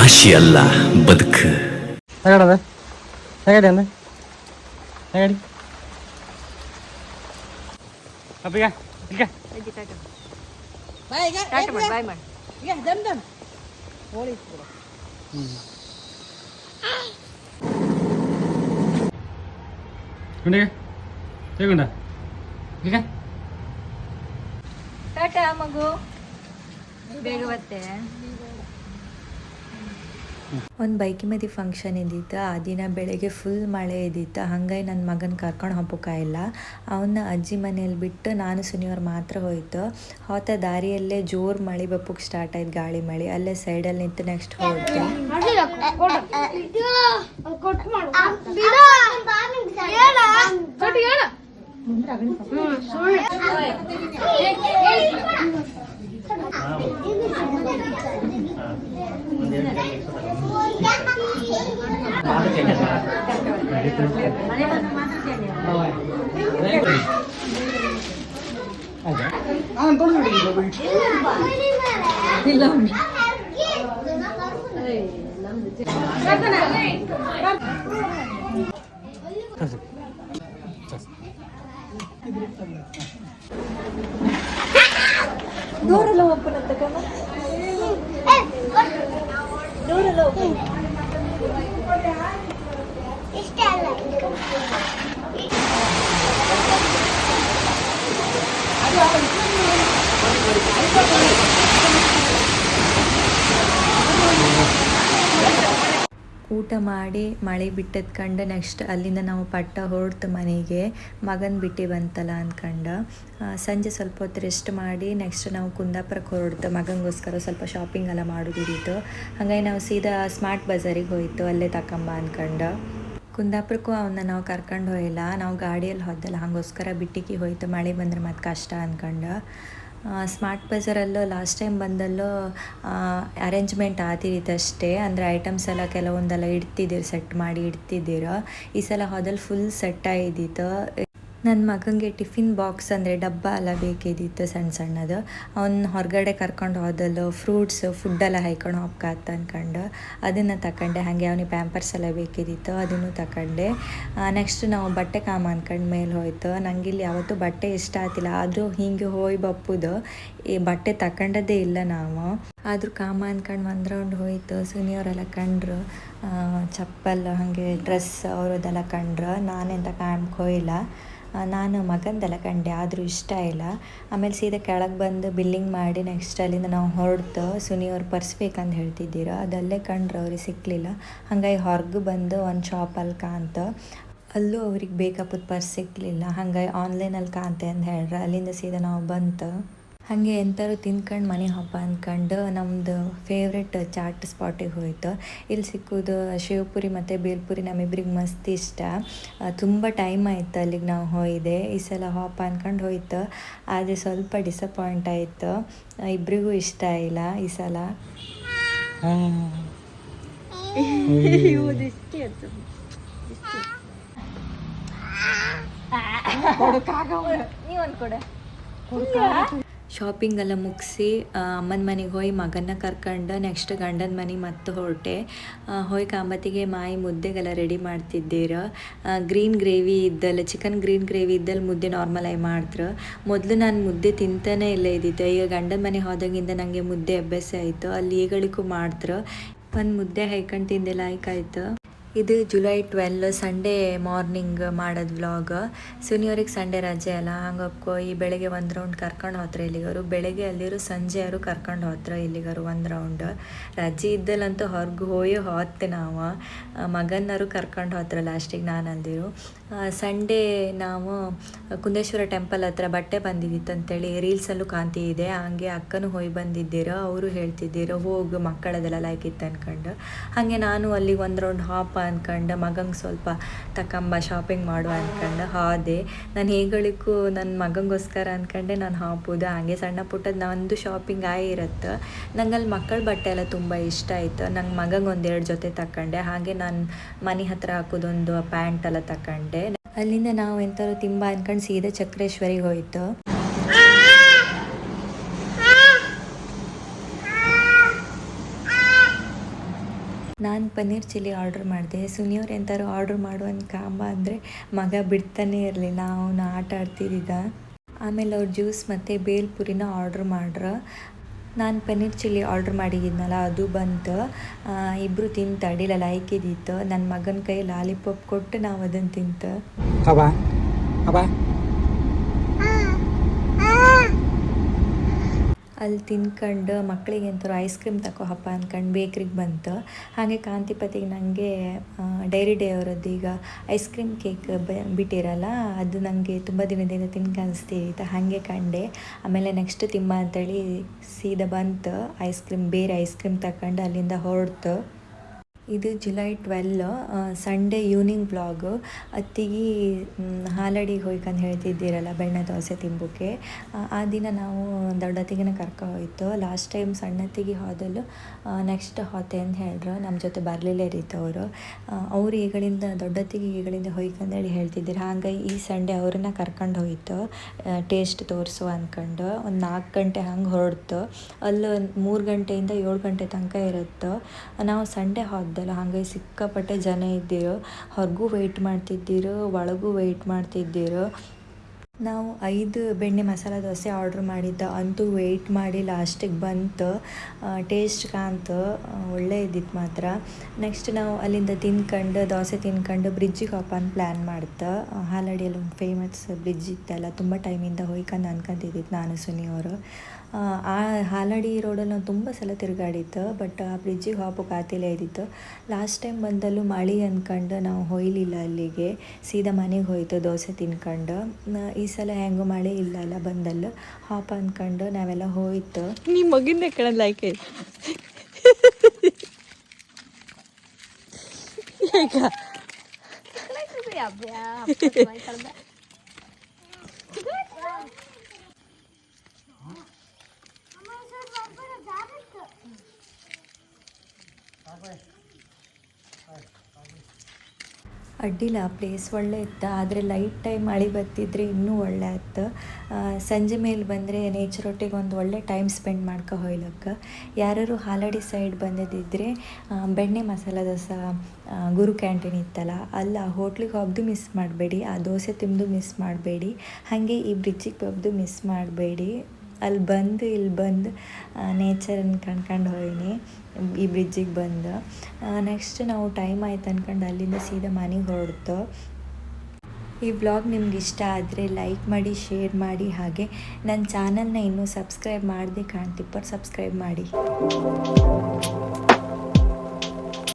ರಾಶಿ ಅಲ್ಲ ಬದುಕು. ಹೇಗಡೆ ಹೇಗಡಿ ಅಂದ ಹೇಗಡಿ ಅಪ್ಪಿಗ ಈಗ ಬಾಯ್ ಮಾಡಿ ಈಗ ದಮ್ ದಮ್ ಹೋಳಿ ಗುಂಡಿಗೆ ಹೇಗುಂಡ ಈಗ ಟಾಟಾ ಮಗು ಬೇಗ ಬತ್ತೆ. ಒಂದು ಬೈಕಿ ಮದಿ ಫಂಕ್ಷನ್ ಇದ್ದಿತ್ತು. ಆ ದಿನ ಬೆಳಗ್ಗೆ ಫುಲ್ ಮಳೆ ಇದ್ದಿತ್ತು. ಹಾಗಾಗಿ ನನ್ನ ಮಗನ ಕರ್ಕೊಂಡು ಹೋಗ್ಬೇಕಾಗಿಲ್ಲ. ಅವನ್ನ ಅಜ್ಜಿ ಮನೇಲಿ ಬಿಟ್ಟು ನಾನು ಸುನಿಯವ್ರು ಮಾತ್ರ ಹೋಯ್ತು. ಹೋತ ದಾರಿಯಲ್ಲೇ ಜೋರು ಮಳೆ ಬಪ್ಪಕ್ಕೆ ಸ್ಟಾರ್ಟ್ ಆಯ್ತು, ಗಾಳಿ ಮಳೆ. ಅಲ್ಲೇ ಸೈಡಲ್ಲಿ ನಿಂತು ನೆಕ್ಸ್ಟ್ ಹೋಯ್ತು. ಡೋರೆಲ್ಲ ಓಪನ್ ಅಂತ ಕಣ, ಡೋರೆಲ್ಲ ಓಪನ್. ಊಟ ಮಾಡಿ ಮಳೆ ಬಿಟ್ಟದ್ ಕಂಡು ನೆಕ್ಸ್ಟ್ ಅಲ್ಲಿಂದ ನಾವು ಪಟ್ಟ ಹೊರಡ್ತು ಮನೆಗೆ. ಮಗನ ಬಿಟ್ಟು ಬಂತಲ್ಲ ಅಂದ್ಕೊಂಡು ಸಂಜೆ ಸ್ವಲ್ಪ ಹೊತ್ತು ರೆಸ್ಟ್ ಮಾಡಿ ನೆಕ್ಸ್ಟ್ ನಾವು ಕುಂದಾಪುರಕ್ಕೆ ಹೊರಡ್ತು. ಮಗನಿಗೋಸ್ಕರ ಸ್ವಲ್ಪ ಶಾಪಿಂಗ್ ಎಲ್ಲ ಮಾಡೋದಿತ್ತು. ಹಾಗಾಗಿ ನಾವು ಸೀದಾ ಸ್ಮಾರ್ಟ್ ಬಜಾರಿಗೆ ಹೋಯ್ತು, ಅಲ್ಲೇ ತಕೊಂಬ ಅಂದ್ಕೊಂಡು. ಕುಂದಾಪುರಕ್ಕೂ ಅವನ್ನ ನಾವು ಕರ್ಕೊಂಡು ಹೋಗಿಲ್ಲ, ನಾವು ಗಾಡಿಯಲ್ಲಿ ಹೋದಲ್ಲ, ಹಾಗೋಸ್ಕರ ಬಿಟ್ಟಿಗೆ ಹೋಯ್ತು. ಮಳೆ ಬಂದರೆ ಮತ್ತೆ ಕಷ್ಟ ಅಂದ್ಕೊಂಡು. ಸ್ಮಾರ್ಟ್ ಬಜಾರಲ್ಲೂ ಲಾಸ್ಟ್ ಟೈಮ್ ಬಂದಲ್ಲೂ ಅರೇಂಜ್ಮೆಂಟ್ ಆತಿತ್ತು ಅಷ್ಟೇ. ಅಂದರೆ ಐಟಮ್ಸ್ ಎಲ್ಲ ಕೆಲವೊಂದೆಲ್ಲ ಇಡ್ತಿದ್ದೀರಿ, ಸೆಟ್ ಮಾಡಿ ಇಡ್ತಿದ್ದೀರ. ಈ ಸಲ ಹೋದಲ್ಲಿ ಫುಲ್ ಸೆಟ್ ಆಗಿದ್ದಿತ್ತು. ನನ್ನ ಮಗನಿಗೆ ಟಿಫಿನ್ ಬಾಕ್ಸ್ ಅಂದರೆ ಡಬ್ಬ ಎಲ್ಲ ಬೇಕಿದ್ದಿತ್ತು ಸಣ್ಣ ಸಣ್ಣದು. ಅವ್ನು ಹೊರಗಡೆ ಕರ್ಕೊಂಡು ಹೋದಲ್ಲೂ ಫ್ರೂಟ್ಸ್ ಫುಡ್ಡೆಲ್ಲ ಹಾಯ್ಕೊಂಡು ಹೋಗ್ಕಾತ ಅಂದ್ಕೊಂಡು ಅದನ್ನು ತಗೊಂಡೆ. ಹಾಗೆ ಅವನಿಗೆ ಪ್ಯಾಂಪರ್ಸ್ ಎಲ್ಲ ಬೇಕಿದ್ದಿತ್ತು, ಅದನ್ನು ತಗೊಂಡೆ. ನೆಕ್ಸ್ಟ್ ನಾವು ಬಟ್ಟೆ ಕಾಮ ಅಂದ್ಕೊಂಡು ಮೇಲೆ ಹೋಯ್ತು. ನನಗಿಲ್ಲಿ ಯಾವತ್ತೂ ಬಟ್ಟೆ ಇಷ್ಟ ಆಗ್ತಿಲ್ಲ, ಆದರೂ ಹೀಗೆ ಹೋಯ್ ಬಪ್ಪುದು ಈ ಬಟ್ಟೆ ತಗೊಂಡದ್ದೇ ಇಲ್ಲ ನಾವು. ಆದರೂ ಕಾಮ ಅಂದ್ಕೊಂಡು ಒಂದು ರೌಂಡ್ ಹೋಯ್ತು. ಸುನಿಯವರೆಲ್ಲ ಕಂಡ್ರು, ಚಪ್ಪಲ್ ಹಾಗೆ ಡ್ರೆಸ್ ಅವರದೆಲ್ಲ ಕಂಡ್ರು. ನಾನೆಂತ ಕಾಣಕ್ಕೆ ಹೋಯಿಲ್ಲ, ನಾನು ಮಗಂದೆಲ್ಲ ಕಂಡೆ, ಆದರೂ ಇಷ್ಟ ಇಲ್ಲ. ಆಮೇಲೆ ಸೀದಾ ಕೆಳಗೆ ಬಂದು ಬಿಲ್ಲಿಂಗ್ ಮಾಡಿ ನೆಕ್ಸ್ಟ್ ಅಲ್ಲಿಂದ ನಾವು ಹೊರಡ್ತು. ಸುನಿಯವ್ರು ಪರ್ಸ್ ಬೇಕಂತ ಹೇಳ್ತಿದ್ದೀರ, ಅದಲ್ಲೇ ಕಂಡ್ರು, ಅವ್ರಿಗೆ ಸಿಕ್ಕಲಿಲ್ಲ. ಹಾಗಾಗಿ ಹೊರಗೆ ಬಂದು ಒಂದು ಶಾಪಲ್ಲಿ ಕಾಂತ, ಅಲ್ಲೂ ಅವ್ರಿಗೆ ಬೇಕಾಪದ ಪರ್ಸ್ ಸಿಕ್ಕಲಿಲ್ಲ. ಹಾಗಾಗಿ ಆನ್ಲೈನಲ್ಲಿ ಕಾಂತೆ ಅಂತ ಹೇಳ್ರೆ ಅಲ್ಲಿಂದ ಸೀದಾ ನಾವು ಬಂತು. ಹಾಗೆ ಎಂಥರು ತಿನ್ಕೊಂಡು ಮನೆ ಹಬ್ಬ ಅಂದ್ಕೊಂಡು ನಮ್ಮದು ಫೇವ್ರೆಟ್ ಚಾಟ್ ಸ್ಪಾಟಿಗೆ ಹೋಯ್ತು. ಇಲ್ಲಿ ಸಿಕ್ಕೋದು ಶಿವಪುರಿ ಮತ್ತು ಬೇಲ್ಪುರಿ ನಮ್ಮಿಬ್ರಿಗೆ ಮಸ್ತ್ ಇಷ್ಟ. ತುಂಬ ಟೈಮ್ ಆಯಿತು ಅಲ್ಲಿಗೆ ನಾವು ಹೋಯ್ದೆ. ಈ ಸಲ ಹಬ್ಬ ಅಂದ್ಕೊಂಡು ಹೋಯ್ತು, ಆದರೆ ಸ್ವಲ್ಪ ಡಿಸಪಾಯಿಂಟ್ ಆಯಿತು. ಇಬ್ಬರಿಗೂ ಇಷ್ಟ ಇಲ್ಲ ಈ ಸಲ. ನೀವೊಂದು ಕೊಡ. ಶಾಪಿಂಗ್ ಎಲ್ಲ ಮುಗಿಸಿ ಅಮ್ಮನ ಮನೆಗೆ ಹೋಗಿ ಮಗನ್ನ ಕರ್ಕೊಂಡು ನೆಕ್ಸ್ಟ್ ಗಂಡನ ಮನೆಗೆ ಮತ್ತೆ ಹೊರಟೆ. ಹೋಗಿ ಕಾಂಬತ್ತಿಗೆ ಮಾಯಿ ಮುದ್ದೆಗೆಲ್ಲ ರೆಡಿ ಮಾಡ್ತಿದ್ದೀರ. ಗ್ರೀನ್ ಗ್ರೇವಿ ಇದ್ದಲ್ಲಿ, ಚಿಕನ್ ಗ್ರೀನ್ ಗ್ರೇವಿ ಇದ್ದಲ್ಲಿ ಮುದ್ದೆ ನಾರ್ಮಲ್ ಆಗಿ ಮಾಡಿದ್ರು. ಮೊದಲು ನಾನು ಮುದ್ದೆ ತಿಂತಾನೇ ಇಲ್ಲ ಇದ್ದಿತ್ತು. ಈಗ ಗಂಡನ ಮನೆಗೆ ಹೋದಾಗಿಂದ ನನಗೆ ಮುದ್ದೆ ಅಭ್ಯಾಸ ಆಯಿತು. ಅಲ್ಲಿ ಈಗಳಿಗೂ ಮಾಡಿದ್ರು. ಒಂದು ಮುದ್ದೆ ಹೈಕೊಂಡು ತಿಂದೆ ಲೈಕ್ ಆಯಿತು. ಇದು ಜುಲೈ 12 ಸಂಡೇ ಮಾರ್ನಿಂಗ್ ಮಾಡೋದು ವ್ಲಾಗ್. ಸುನಿಯವ್ರಿಗೆ ಸಂಡೇ ರಜೆ ಅಲ್ಲ, ಹಂಗಪ್ಕೋ ಈ ಬೆಳಗ್ಗೆ ಒಂದು ರೌಂಡ್ ಕರ್ಕೊಂಡು ಹೋತ್ರ ಇಲ್ಲಿಗರು. ಬೆಳಗ್ಗೆ ಅಲ್ಲಿರು ಸಂಜೆ ಅವರು ಕರ್ಕೊಂಡು ಹೋತ್ರ ಇಲ್ಲಿಗರು ಒಂದು ರೌಂಡ್. ರಜೆ ಇದ್ದಲ್ಲಂತೂ ಹೊರಗೆ ಹೋಗಿ ಹೋತ್ತೆ ನಾವು. ಮಗನವರು ಕರ್ಕೊಂಡು ಹೋತ್ರ ಲಾಸ್ಟಿಗೆ ನಾನು ಅಂದಿರು. ಸಂಡೇ ನಾವು ಕುಂದೇಶ್ವರ ಟೆಂಪಲ್ ಹತ್ರ ಬಟ್ಟೆ ಬಂದಿದ್ದಿತ್ತು ಅಂತೇಳಿ ರೀಲ್ಸಲ್ಲೂ ಕಾಂತಿ ಇದೆ. ಹಂಗೆ ಅಕ್ಕನೂ ಹೋಗಿ ಬಂದಿದ್ದೀರೋ, ಅವರು ಹೇಳ್ತಿದ್ದೀರೋ ಹೋಗು ಮಕ್ಕಳದೆಲ್ಲ ಲೈಕ್ ಇತ್ತು ಅಂದ್ಕೊಂಡು. ಹಾಗೆ ನಾನು ಅಲ್ಲಿಗೆ ಒಂದು ರೌಂಡ್ ಹಾಪ ಅಂದ್ಕೊಂಡು ಮಗಂಗೆ ಸ್ವಲ್ಪ ತಕೊಂಬ ಶಾಪಿಂಗ್ ಮಾಡುವ ಅಂದ್ಕೊಂಡು ಹೋದೆ. ನಾನು ಹೇಗಳಿಗೂ ನನ್ನ ಮಗಂಗೋಸ್ಕರ ಅಂದ್ಕೊಂಡೆ ನಾನು ಹಾಪುದು. ಹಾಗೆ ಸಣ್ಣ ಪುಟ್ಟದ್ದು ನಂದು ಶಾಪಿಂಗ್ ಆಗಿರುತ್ತೆ. ನಂಗೆ ಅಲ್ಲಿ ಮಕ್ಕಳ ಬಟ್ಟೆ ಎಲ್ಲ ತುಂಬ ಇಷ್ಟ ಆಯಿತು. ನಂಗೆ ಮಗಂಗೆ ಒಂದೆರಡು ಜೊತೆ ತಗೊಂಡೆ. ಹಾಗೆ ನಾನು ಮನೆ ಹತ್ರ ಹಾಕೋದೊಂದು ಪ್ಯಾಂಟ್ ಎಲ್ಲ ತಗೊಂಡೆ. ಅಲ್ಲಿಂದ ನಾವು ಎಂಥರು ತಿಂಬ ಅಂದ್ಕೊಂಡು ಸೀದಾ ಚಕ್ರೇಶ್ವರಿಗೆ ಹೋಯ್ತು. ನಾನು ಪನ್ನೀರ್ ಚಿಲ್ಲಿ ಆರ್ಡ್ರ್ ಮಾಡಿದೆ. ಸುನಿಯವ್ರು ಎಂತಾರು ಆರ್ಡ್ರ್ ಮಾಡುವಂತ ಕಾಂಬ ಅಂದರೆ ಮಗ ಬಿಡ್ತಾನೆ ಇರಲಿಲ್ಲ, ಅವನು ಆಟ ಆಡ್ತಿದ್ದ. ಆಮೇಲೆ ಅವ್ರು ಜ್ಯೂಸ್ ಮತ್ತು ಬೇಲ್ಪುರಿನ ಆರ್ಡ್ರ್ ಮಾಡ್ರ. ನಾನು ಪನ್ನೀರ್ ಚಿಲ್ಲಿ ಆರ್ಡ್ರ್ ಮಾಡಿದ್ನಲ್ಲ ಅದು ಬಂತು. ಇಬ್ಬರು ತಿಂತ ಅಡಿಲ್ಲ ಲೈಕಿದ್ದಿತ್ತು. ನನ್ನ ಮಗನ ಕೈ ಲಾಲಿಪಾಪ್ ಕೊಟ್ಟು ನಾವು ಅದನ್ನು ತಿಂತ. ಅಲ್ಲಿ ತಿನ್ಕೊಂಡು ಮಕ್ಕಳಿಗೆ ಎಂಥವ್ರು ಐಸ್ ಕ್ರೀಮ್ ತಗೋ ಹಪ್ಪ ಅಂದ್ಕೊಂಡು ಬೇಕ್ರಿಗೆ ಬಂತು. ಹಾಗೆ ಕಾಂತಿಪತಿಗೆ ನನಗೆ ಡೈರಿ ಡೇ ಅವರದ್ದು ಈಗ ಐಸ್ ಕ್ರೀಮ್ ಕೇಕ್ ಬಿಟ್ಟಿರಲ್ಲ, ಅದು ನನಗೆ ತುಂಬ ದಿನದಿಂದ ತಿನ್ಕನ್ನಿಸ್ತಿತ್ತು, ಹಾಗೆ ಕಂಡೆ. ಆಮೇಲೆ ನೆಕ್ಸ್ಟ್ ತಿಮ್ಮ ಅಂತೇಳಿ ಸೀದಾ ಬಂತು ಬೇರೆ ಐಸ್ ಕ್ರೀಮ್ ತಗೊಂಡು ಅಲ್ಲಿಂದ ಹೊರಡ್ತು. ಇದು ಜುಲೈ 12 ಸಂಡೇ ಈವ್ನಿಂಗ್ ವ್ಲಾಗು. ಅತ್ತಿಗೆ ಹಾಲಡಿಗೆ ಹೋಯ್ಕಂತ ಹೇಳ್ತಿದ್ದೀರಲ್ಲ ಬೆಣ್ಣೆ ದೋಸೆ ತಿಂಬಕ್ಕೆ, ಆ ದಿನ ನಾವು ದೊಡ್ಡತ್ತಿಗೆನ ಕರ್ಕೊ ಹೋಯ್ತು. ಲಾಸ್ಟ್ ಟೈಮ್ ಸಣ್ಣತ್ತಿಗೆ ಹೋದಲು ನೆಕ್ಸ್ಟ್ ಹೋತೆ ಅಂತ ಹೇಳ್ರು, ನಮ್ಮ ಜೊತೆ ಬರಲಿಲ್ಲ ರೀತು ಅವರು ಈಗಳಿಂದ ದೊಡ್ಡತ್ತಿಗೆ ಈಗಳಿಂದ ಹೋಯ್ಕಂದೇಳಿ ಹೇಳ್ತಿದ್ದೀರಿ. ಹಾಗಾಗಿ ಈ ಸಂಡೇ ಅವ್ರನ್ನ ಕರ್ಕೊಂಡು ಹೋಯ್ತು ಟೇಸ್ಟ್ ತೋರಿಸು ಅಂದ್ಕೊಂಡು. ಒಂದು 4 ಗಂಟೆ ಹಂಗೆ ಹೊರಡ್ತು. ಅಲ್ಲಿ 3 ಗಂಟೆಯಿಂದ 7 ಗಂಟೆ ತನಕ ಇರುತ್ತೆ. ನಾವು ಸಂಡೇ ಹೋದಲ್ಲ, ಹಾಗಾಗಿ ಸಿಕ್ಕಾಪಟ್ಟೆ ಜನ ಇದ್ದೀರು. ಹೊರಗೂ ವೆಯ್ಟ್ ಮಾಡ್ತಿದ್ದೀರು, ಒಳಗೂ ವೆಯ್ಟ್ ಮಾಡ್ತಿದ್ದೀರು. ನಾವು 5 ಬೆಣ್ಣೆ ಮಸಾಲೆ ದೋಸೆ ಆರ್ಡ್ರ್ ಮಾಡಿದ್ದ, ಅಂತೂ ವೆಯ್ಟ್ ಮಾಡಿ ಲಾಸ್ಟಿಗೆ ಬಂತು. ಟೇಸ್ಟ್ ಕಾಂತು ಒಳ್ಳೆ ಇದ್ದಿತ್ತು ಮಾತ್ರ. ನೆಕ್ಸ್ಟ್ ನಾವು ಅಲ್ಲಿಂದ ತಿನ್ಕೊಂಡು ದೋಸೆ ತಿನ್ಕೊಂಡು ಬ್ರಿಡ್ಜಿಗೆ ಹೋಗಪ್ಪ ಪ್ಲ್ಯಾನ್ ಮಾಡ್ತು. ಹಾಲಡಿಯಲ್ಲಿ ಒಂದು ಫೇಮಸ್ ಬ್ರಿಡ್ಜ್ ಇತ್ತಲ್ಲ, ತುಂಬ ಟೈಮಿಂದ ಹೋಯ್ಕೊಂಡು ಅನ್ಕೊಂತಿದ್ದಿತ್ತು ನಾನು ಸುನಿಯವರು. ಆ ಹಾಲಡಿ ರೋಡಲ್ಲಿ ನಾವು ತುಂಬ ಸಲ ತಿರುಗಾಡಿತ್ತು, ಬಟ್ ಆ ಬ್ರಿಡ್ಜಿಗೆ ಹೋಗೋಕೆ ಆತಿಲ್ಲ ಇದ್ದಿತ್ತು. ಲಾಸ್ಟ್ ಟೈಮ್ ಬಂದಲ್ಲೂ ಮಳೆ ಅಂದ್ಕೊಂಡು ನಾವು ಹೋಯ್ಲಿಲ್ಲ ಅಲ್ಲಿಗೆ, ಸೀದಾ ಮನೆಗೆ ಹೋಯ್ತು ದೋಸೆ ತಿನ್ಕೊಂಡು. ಈ ಸಲ ಹೆಂಗೋ ಮಳೆ ಇಲ್ಲಲ್ಲ ಬಂದಲ್ಲೂ ಹಾಪ ಅಂದ್ಕೊಂಡು ನಾವೆಲ್ಲ ಹೋಯ್ತು. ನಿಮ್ಮ ಮಗಿನ ಕಡೆ ಲೈಕ್ ಅಡ್ಡಿಲ್ಲ, ಪ್ಲೇಸ್ ಒಳ್ಳೆ ಇತ್ತು. ಆದರೆ ಲೈಟ್ ಟೈಮ್ ಮಳೆ ಬರ್ತಿದ್ರೆ ಇನ್ನೂ ಒಳ್ಳೆ ಆಯ್ತು. ಸಂಜೆ ಮೇಲೆ ಬಂದರೆ ನೇಚರ್ ಒಟ್ಟಿಗೆ ಒಂದು ಒಳ್ಳೆ ಟೈಮ್ ಸ್ಪೆಂಡ್ ಮಾಡ್ಕೊ ಹೋಯ್ಲಕ್ಕೆ. ಯಾರು ಹಾಲಡಿ ಸೈಡ್ ಬಂದಿದ್ದರೆ ಬೆಣ್ಣೆ ಮಸಾಲೆ ದೋಸೆ ಗುರು ಕ್ಯಾಂಟೀನ್ ಇತ್ತಲ್ಲ, ಅಲ್ಲಿ ಆ ಹೋಟ್ಲಿಗೆ ಹೋಗ್ದು ಮಿಸ್ ಮಾಡಬೇಡಿ, ಆ ದೋಸೆ ತಿಂದು ಮಿಸ್ ಮಾಡಬೇಡಿ. ಹಾಗೆ ಈ ಬ್ರಿಡ್ಜಿಗೆ ಹೋಗ್ದು ಮಿಸ್ ಮಾಡಬೇಡಿ. ಅಲ್ಲಿ ಬಂದು ಇಲ್ಲಿ ಬಂದು ನೇಚರನ್ನು ಕಣ್ಕೊಂಡು ಹೋಯ್ನಿ ಈ ಬ್ರಿಡ್ಜಿಗೆ ಬಂದು. ನೆಕ್ಸ್ಟ್ ನಾವು ಟೈಮ್ ಆಯ್ತು ಅಂದ್ಕೊಂಡು ಅಲ್ಲಿಂದ ಸೀದಾ ಮನೆಗೆ ಹೊರಡ್ತು. ಈ ವ್ಲಾಗ್ ನಿಮ್ಗೆ ಇಷ್ಟ ಆದರೆ ಲೈಕ್ ಮಾಡಿ, ಶೇರ್ ಮಾಡಿ. ಹಾಗೆ ನನ್ನ ಚಾನಲ್ನ ಇನ್ನೂ ಸಬ್ಸ್ಕ್ರೈಬ್ ಮಾಡದೆ ಕಾಣ್ತಿಪ್ಪರು ಸಬ್ಸ್ಕ್ರೈಬ್ ಮಾಡಿ.